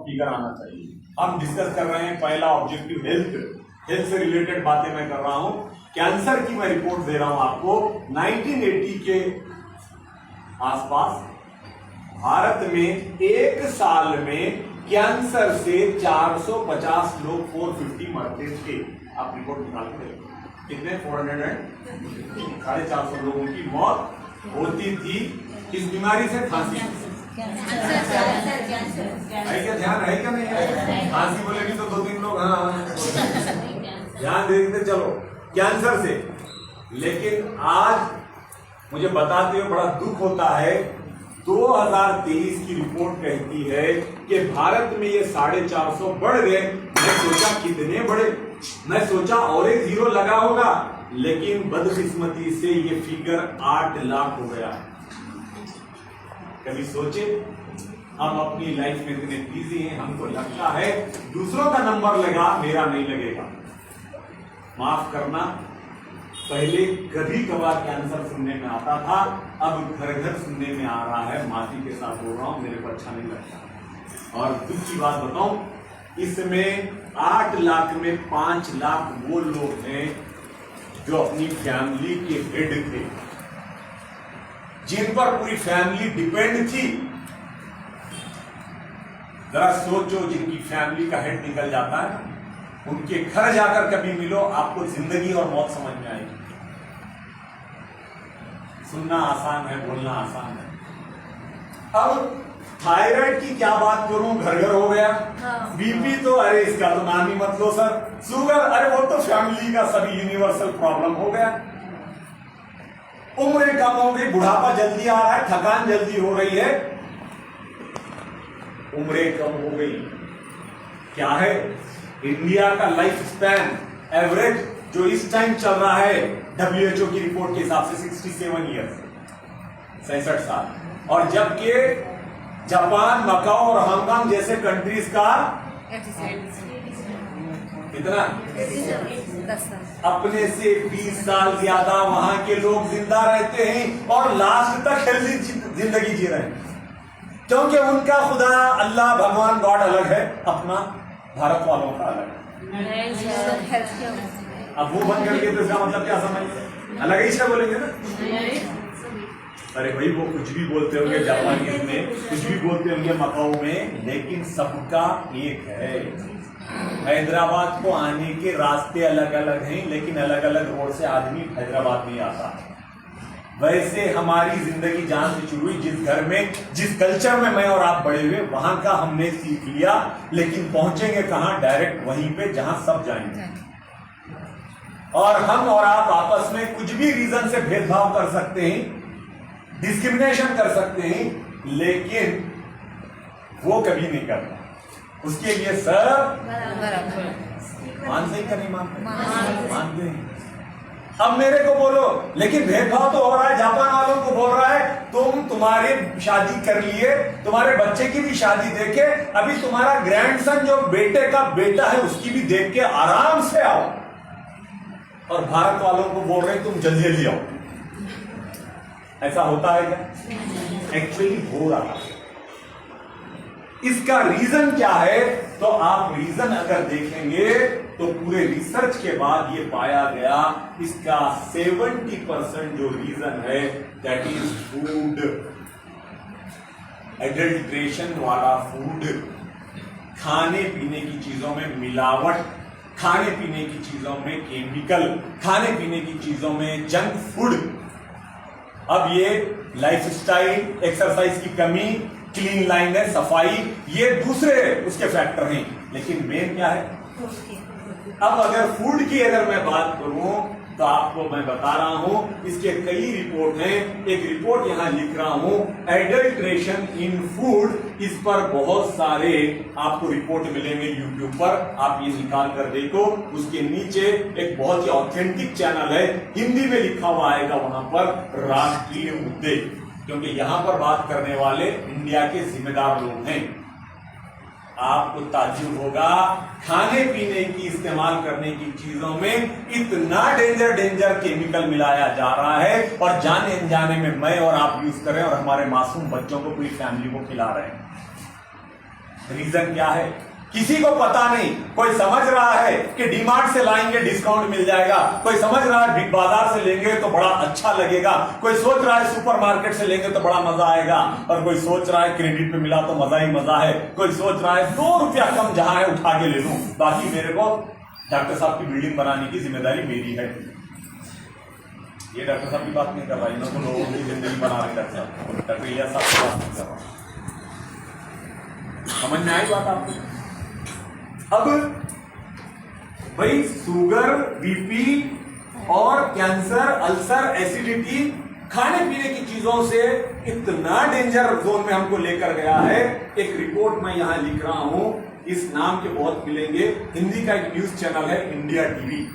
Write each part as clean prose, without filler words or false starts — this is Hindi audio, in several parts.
फिगर आना चाहिए। हम डिस्कस कर रहे हैं पहला ऑब्जेक्टिव हेल्थ से रिलेटेड बातें मैं कर रहा हूं। कैंसर की मैं रिपोर्ट दे रहा हूं आपको। 1980 के आसपास भारत में एक साल में कैंसर से 450 लोग 450 मरते थे। आप रिपोर्ट निकाल के कितने 450 लोगों की मौत होती थी इस बीमारी से, खांसी। है क्या ध्यान है क्या नहीं है? खांसी बोलेगी तो 2-3 लोग हाँ ध्यान दे देते। चलो कैंसर से। लेकिन आज मुझे बताते हुए बड़ा दुख होता है, 2023 की रिपोर्ट कहती है कि भारत में ये 450 बढ़ गए। मैं सोचा कितने बढ़े, मैं सोचा और एक जीरो लगा होगा, लेकिन बदकिस्मती से ये फिगर 8 लाख हो गया। कभी सोचे हम अपनी लाइफ में इतने बिजी हैं, हमको लगता है दूसरों का नंबर लगा, मेरा नहीं लगेगा। माफ करना, पहले कभी कभार कैंसर सुनने में आता था, अब घर घर सुनने में आ रहा है। माफी के साथ बोल रहा हूं, मेरे को अच्छा नहीं लगता। और दुख की बात बताऊं, इसमें 8 लाख में 5 लाख वो लोग हैं जो अपनी फैमिली के हेड थे, जिन पर पूरी फैमिली डिपेंड थी। जरा सोचो, जिनकी फैमिली का हेड निकल जाता है, उनके घर जाकर कभी मिलो, आपको जिंदगी और मौत समझ में आएगी। सुनना आसान है, बोलना आसान है। अब थायराइड की क्या बात करूं, घर घर हो गया। बीपी तो अरे इसका तो नाम ही मत लो सर। शुगर, अरे वो तो फैमिली का सभी यूनिवर्सल प्रॉब्लम हो गया। उम्र कम हो गई, बुढ़ापा जल्दी आ रहा है, थकान जल्दी हो रही है, उम्रें कम हो गई। क्या है? इंडिया का लाइफ स्पैन एवरेज जो इस टाइम चल रहा है WHO की रिपोर्ट के हिसाब से 67 ईयर्स, 66 साल। और जबकि जापान, मकाओ और हांगकांग जैसे कंट्रीज का कितना, अपने से 20 साल ज्यादा वहां के लोग जिंदा रहते हैं और लास्ट तक हेल्दी जिंदगी जी रहे हैं, क्योंकि उनका खुदा, अल्लाह, भगवान, गॉड अलग है, अपना भारत वालों का अलग है। अब वो बंद करके तो इसका मतलब क्या समझ, अलग ही से बोलेंगे ना। अरे भाई वो कुछ भी बोलते होंगे जापानीज में, कुछ भी बोलते होंगे मकाओ में, लेकिन सबका एक है। हैदराबाद को आने के रास्ते अलग अलग हैं, लेकिन अलग अलग रोड से आदमी हैदराबाद नहीं आता। वैसे हमारी जिंदगी जहां से शुरू हुई, जिस घर में, जिस कल्चर में मैं और आप बड़े हुए, वहां का हमने सीख लिया, लेकिन पहुंचेंगे कहां? डायरेक्ट वहीं पे जहां सब जाएंगे। और हम और आप आपस में कुछ भी रीजन से भेदभाव कर सकते हैं, डिस्क्रिमिनेशन कर सकते हैं, लेकिन वो कभी नहीं करता। उसके लिए सब मानते ही नहीं मानते हैं। अब मेरे को बोलो, लेकिन भेदभाव तो हो रहा है, जापान वालों को बोल रहा है तुम्हारे शादी कर लिए, तुम्हारे बच्चे की भी शादी देखे, अभी तुम्हारा ग्रैंडसन जो बेटे का बेटा है उसकी भी देख के आराम से आओ। और भारत वालों को बोल रहे तुम जल्दी जल्दी आओ। ऐसा होता है क्या? एक्चुअली हो रहा है। इसका रीजन क्या है? तो आप रीजन अगर देखेंगे तो पूरे रिसर्च के बाद ये पाया गया, इसका 70% जो रीजन है दैट इज फूड, एडल्ट्रेशन वाला फूड, खाने पीने की चीजों में मिलावट, खाने पीने की चीजों में केमिकल, खाने पीने की चीजों में जंक फूड। अब ये लाइफस्टाइल, एक्सरसाइज की कमी, क्लीन लाइन है, सफाई, ये दूसरे उसके फैक्टर हैं, लेकिन मेन क्या है? अब अगर फूड की अगर मैं बात करूं तो आपको मैं बता रहा हूं, इसके कई रिपोर्ट हैं। एक रिपोर्ट यहां लिख रहा हूं, एडल्ट्रेशन इन फूड। इस पर बहुत सारे आपको रिपोर्ट मिलेंगे यूट्यूब पर, आप ये निकाल कर देखो। उसके नीचे एक बहुत ही ऑथेंटिक चैनल है, हिंदी में लिखा हुआ आएगा वहां पर, राष्ट्रीय मुद्दे, क्योंकि यहां पर बात करने वाले इंडिया के जिम्मेदार लोग हैं। आपको ताज्जुब होगा, खाने पीने की इस्तेमाल करने की चीजों में इतना डेंजर केमिकल मिलाया जा रहा है, और जाने अनजाने में मैं और आप यूज कर रहे हैं, और हमारे मासूम बच्चों को, पूरी फैमिली को खिला रहे हैं। रीजन क्या है किसी को पता नहीं। कोई समझ रहा है कि डीमार्ट से लाएंगे डिस्काउंट मिल जाएगा, कोई समझ रहा है बिग बाजार से लेंगे तो बड़ा अच्छा लगेगा, कोई सोच रहा है सुपरमार्केट से लेंगे तो बड़ा मजा आएगा, और कोई सोच रहा है क्रेडिट पे मिला तो मजा ही मजा है, कोई सोच रहा है 2 रुपया कम जहां है उठा के ले लूं, बाकी मेरे को डॉक्टर साहब की बिल्डिंग बनाने की जिम्मेदारी मेरी है। ये डॉक्टर साहब की बात नहीं कर रहा, इन्होंने तो लोगों की जिंदगी बना रही डॉक्टर इलियास साहब की बात नहीं कर रहा। समझ में आई बात आपको? अब भाई शुगर, बीपी और कैंसर, अल्सर, एसिडिटी खाने पीने की चीजों से इतना डेंजर जोन में हमको लेकर गया है। एक रिपोर्ट मैं यहां लिख रहा हूं, इस नाम के बहुत मिलेंगे। हिंदी का एक न्यूज चैनल है इंडिया टीवी,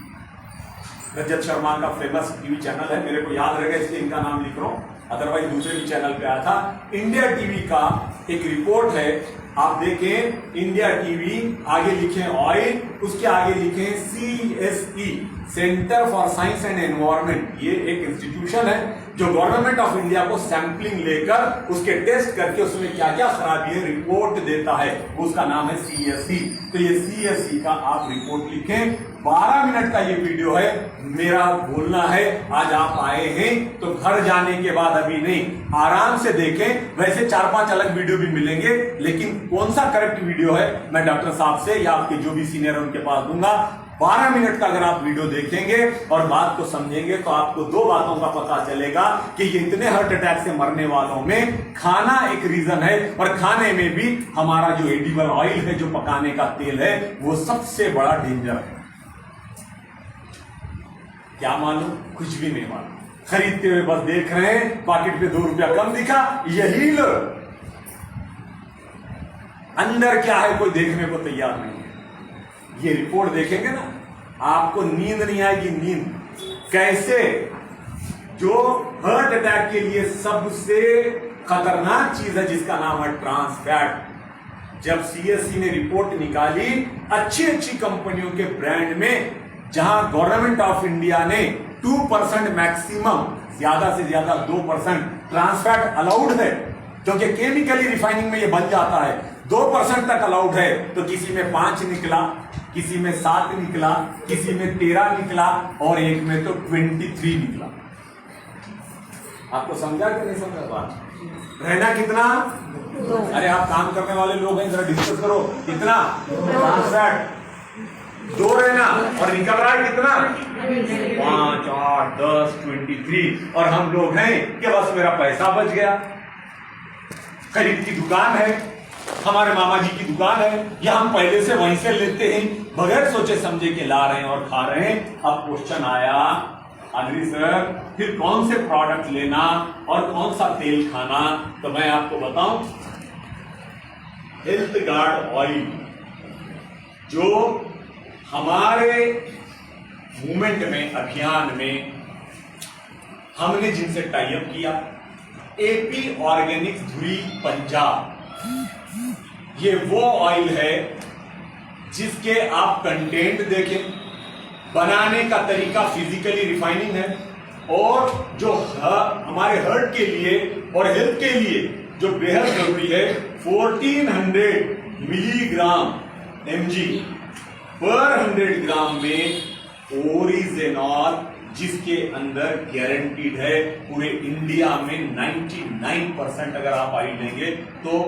रजत शर्मा का फेमस टीवी चैनल है, मेरे को याद रहेगा इसलिए इनका नाम लिख रहा हूं, अदरवाइज दूसरे भी चैनल पे आया था। इंडिया टीवी का एक रिपोर्ट है, आप देखें इंडिया टीवी, आगे लिखें ऑयल, उसके आगे लिखें CSE, centre for science and environment. ये एक इंस्टीट्यूशन है जो गवर्नमेंट ऑफ इंडिया को सैंपलिंग लेकर उसके टेस्ट करके उसमें क्या क्या खराबी है रिपोर्ट देता है, उसका नाम है CSE। तो ये CSE का आप रिपोर्ट लिखें। 12 मिनट का ये वीडियो है, मेरा बोलना है। आज आप आए हैं तो घर जाने के बाद, अभी नहीं, आराम से देखें। वैसे 4-5 अलग वीडियो भी मिलेंगे, लेकिन कौन सा करेक्ट वीडियो है मैं डॉक्टर साहब से या आपके जो भी सीनियर है उनके पास दूंगा। 12 मिनट का अगर आप वीडियो देखेंगे और बात को समझेंगे तो आपको 2 बातों का पता चलेगा कि ये इतने हार्ट अटैक से मरने वालों में खाना एक रीजन है, और खाने में भी हमारा जो एडिबल ऑयल है, जो पकाने का तेल है, वो सबसे बड़ा डेंजर है। क्या मालूम? कुछ भी नहीं मालूम, खरीदते हुए बस देख रहे हैं, पॉकेट पे 2 रुपया कम दिखा, यही लो। अंदर क्या है कोई देखने को तैयार नहीं है। ये रिपोर्ट देखेंगे ना, आपको नींद नहीं आएगी। नींद कैसे? जो हार्ट अटैक के लिए सबसे खतरनाक चीज है, जिसका नाम है ट्रांस फैट। जब CSE ने रिपोर्ट निकाली, अच्छी अच्छी कंपनियों के ब्रांड में, जहां गवर्नमेंट ऑफ इंडिया ने 2% मैक्सिमम, ज्यादा से ज्यादा 2% ट्रांस फैट अलाउड है, क्योंकि केमिकली रिफाइनिंग में ये बन जाता है, 2% तक अलाउड है। तो किसी में 5 निकला, किसी में 7 निकला, किसी में 13 निकला, और एक में तो 23 निकला। आपको समझा कि नहीं समझा बात? रहना कितना? अरे आप काम करने वाले लोग हैं, जरा डिस्कस करो। कितना? 2 रहना, और निकल रहा है कितना? 5, 8, 10, 23। और हम लोग हैं कि बस मेरा पैसा बच गया। खरीद की दुकान है, हमारे मामा जी की दुकान है, या हम पहले से वहीं से लेते हैं, बगैर सोचे समझे के ला रहे हैं और खा रहे हैं। अब क्वेश्चन आया, अग्री सर, फिर कौन से प्रोडक्ट लेना और कौन सा तेल खाना? तो मैं आपको बताऊं, हेल्थ गार्ड ऑयल, जो हमारे मूवमेंट में, अभियान में हमने जिनसे टाई अप किया, AP ऑर्गेनिक्स धुरी पंजाब, ये वो ऑयल है जिसके आप कंटेंट देखें, बनाने का तरीका फिजिकली रिफाइनिंग है, और जो हमारे हार्ट के लिए और हेल्थ के लिए जो बेहद जरूरी है, 1400 मिलीग्राम mg पर 100 ग्राम में ओरिजिनॉल, जिसके अंदर गारंटीड है पूरे इंडिया में 99% अगर आप ऑयल लेंगे तो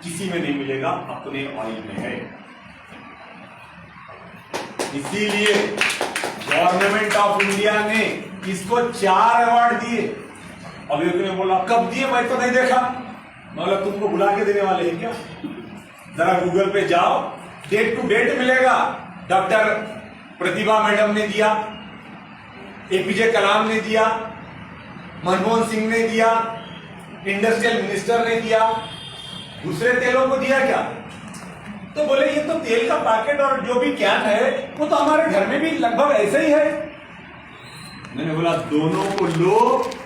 किसी में नहीं मिलेगा, अपने ऑयल में है। इसीलिए गवर्नमेंट ऑफ इंडिया ने इसको 4 अवार्ड दिए। अब एक ने बोला कब दिए, मैं तो नहीं देखा। मतलब तुमको बुला के देने वाले हैं क्या? जरा गूगल पे जाओ, डेट टू डेट मिलेगा। डॉक्टर प्रतिभा मैडम ने दिया, APJ कलाम ने दिया, मनमोहन सिंह ने दिया, इंडस्ट्रियल मिनिस्टर ने दिया, दूसरे तेलों को दिया क्या? तो बोले ये तो तेल का पैकेट और जो भी कैन है वो तो हमारे घर में भी लगभग ऐसे ही है। मैंने बोला दोनों को लो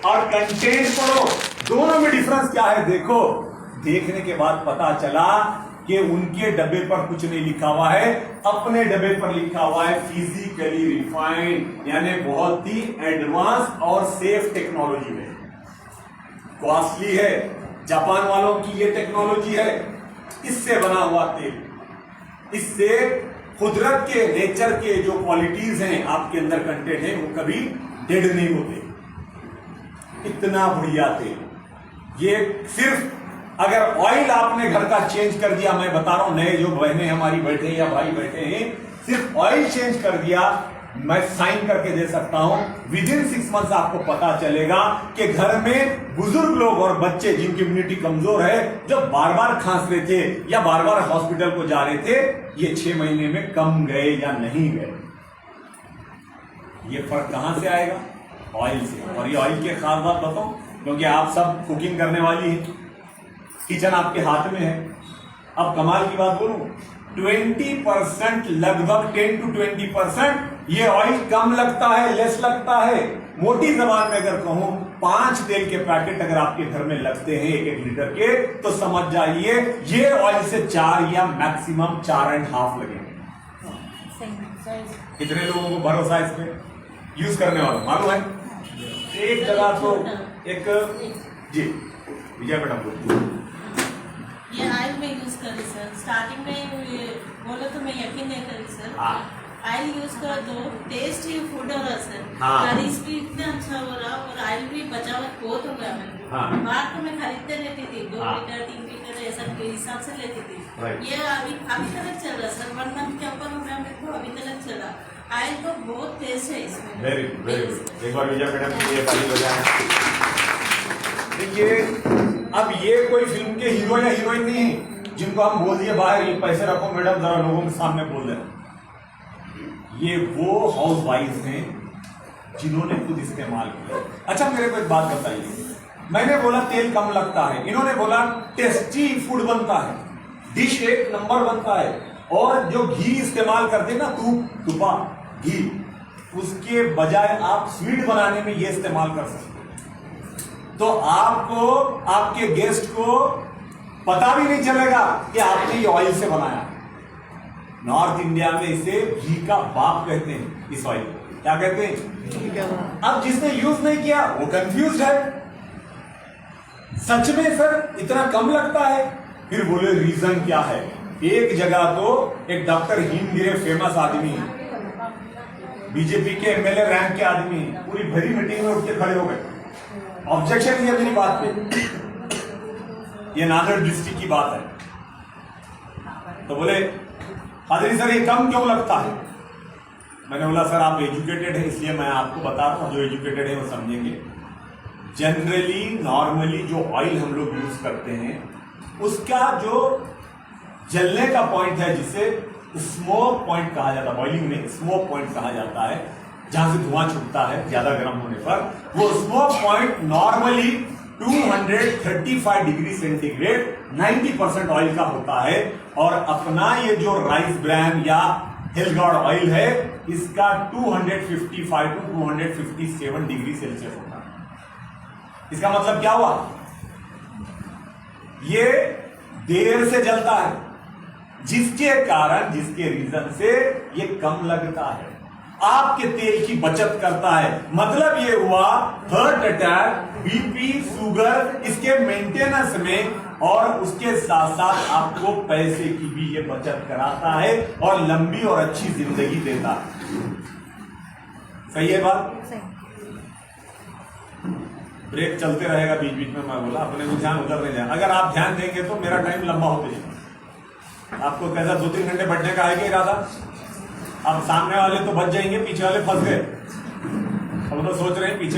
और कंटेंट पढ़ो, दोनों में डिफरेंस क्या है देखो। देखने के बाद पता चला कि उनके डब्बे पर कुछ नहीं लिखा हुआ है, अपने डब्बे पर लिखा हुआ है फिजिकली रिफाइंड, यानी बहुत ही एडवांस और सेफ टेक्नोलॉजी में। कॉस्टली है, जापान वालों की ये टेक्नोलॉजी है, इससे बना हुआ तेल, इससे कुदरत के, नेचर के जो क्वालिटीज हैं आपके अंदर कंटेंट है, वो कभी डेड नहीं होते। इतना बढ़िया तेल। ये सिर्फ अगर ऑयल आपने घर का चेंज कर दिया, मैं बता रहा हूं, नए जो बहनें हमारी बैठे हैं या भाई बैठे हैं, सिर्फ ऑयल चेंज कर दिया, मैं साइन करके दे सकता हूं, विदिन 6 मंथ्स आपको पता चलेगा कि घर में बुजुर्ग लोग और बच्चे जिनकी इम्यूनिटी कमजोर है, जो बार बार खांस रहे थे या बार बार हॉस्पिटल को जा रहे थे, ये 6 महीने में कम गए या नहीं गए। ये फर्क कहां से आएगा? ऑयल से। और ये ऑयल की खास बात बताऊं, क्योंकि आप सब कुकिंग करने वाली है, किचन आपके हाथ में है। अब कमाल की बात बोलूं, 20%, लगभग 10 to 20% ये ऑयल कम लगता है, लेस लगता है। मोटी जबान में अगर कहूं, 5 तेल के पैकेट अगर आपके घर में लगते हैं 1-1 लीटर के, तो समझ जाइए ये ऑयल से 4 या मैक्सिमम 4.5 लगेंगे। कितने लोगों को भरोसा है इस पे यूज करने वालों? मालूम है एक जगह तो एक जी विजय मैडम बोलती, ये ऑयल में यूज करी सर, स्टार्टिंग में बोले तो मैं यकीन नहीं करी सर। ऑयल यूज कर दो, टेस्ट ही फूड हो रहा सर, करीज भी इतना अच्छा हो रहा और ऑयल भी बचावट बहुत हो गया मेरे को। बाहर तो मैं खरीदते रहती थी, 2 लीटर 3 लीटर ऐसा के हिसाब से लेती थी। ये अभी तक चल रहा सर, 1 मंथ के ऊपर हो गया मेरे को, अभी तक चल रहा। ऑयल तो बहुत टेस्ट है इसमें। Very good. एक बार विजय मैडम के लिए ताली बजाएं। देखिए, अब ये कोई फिल्म के हीरो या हीरोइन नहीं है जिनको हम बोल दिए बाहर ये पैसे रखो मैडम, जरा लोगों के सामने बोल देना। ये वो हाउस वाइफ हैं जिन्होंने खुद इस्तेमाल किया। अच्छा, मेरे को एक बात बताइए, मैंने बोला तेल कम लगता है, इन्होंने बोला टेस्टी फूड बनता है, डिश 1 नंबर बनता है, और जो घी इस्तेमाल करते ना, तुपा घी, उसके बजाय आप स्वीट बनाने में ये इस्तेमाल कर सकते हैं। तो आपको, आपके गेस्ट को पता भी नहीं चलेगा कि आपने ये ऑयल से बनाया। नॉर्थ इंडिया में इसे घी का बाप कहते हैं, इस ऑयल को क्या कहते हैं? अब जिसने यूज नहीं किया वो कंफ्यूज है। सच में सर इतना कम लगता है? फिर बोले रीजन क्या है? एक जगह तो एक डॉक्टर हिमगिरे, फेमस आदमी, बीजेपी के एमएलए रैंक के आदमी, पूरी भरी मीटिंग में उठ के खड़े हो गए, ऑब्जेक्शन किया मेरी बात पे। ये नांदेड़ डिस्ट्रिक्ट की बात है। तो बोले पादरी सर ये कम क्यों लगता है? मैंने बोला सर आप एजुकेटेड है, इसलिए मैं आपको बता रहा हूं, जो एजुकेटेड है वो समझेंगे। जनरली नॉर्मली जो ऑयल हम लोग यूज करते हैं, उसका जो जलने का पॉइंट है, जिसे स्मोक पॉइंट कहा जाता है, बॉइलिंग में स्मोक पॉइंट कहा जाता है, जहां से धुआं छूटता है ज्यादा गर्म होने पर, वो smoke point normally 235 degree centigrade 90% oil का होता है। और अपना ये जो राइस ब्रान या हिलगॉड ऑयल है, इसका 255 to 257 डिग्री सेल्सियस होता है। इसका मतलब क्या हुआ? ये देर से जलता है, जिसके कारण, जिसके रीजन से ये कम लगता है, आपके तेल की बचत करता है। मतलब ये हुआ हार्ट अटैक, बीपी, शुगर, इसके मेंटेनेंस में, और उसके साथ साथ आपको पैसे की भी ये बचत कराता है और लंबी और अच्छी जिंदगी देता है। सही है बात? ब्रेक चलते रहेगा बीच बीच में, मैं बोला अपने को ध्यान उधर नहीं जाए। अगर आप ध्यान देंगे तो मेरा टाइम लंबा होते जाएगा। आपको कैसा 2-3 घंटे बैठने का आएगा इरादा? अब सामने वाले तो बच जाएंगे, पीछे वाले फंस गए। अब तो सोच रहे हैं पीछे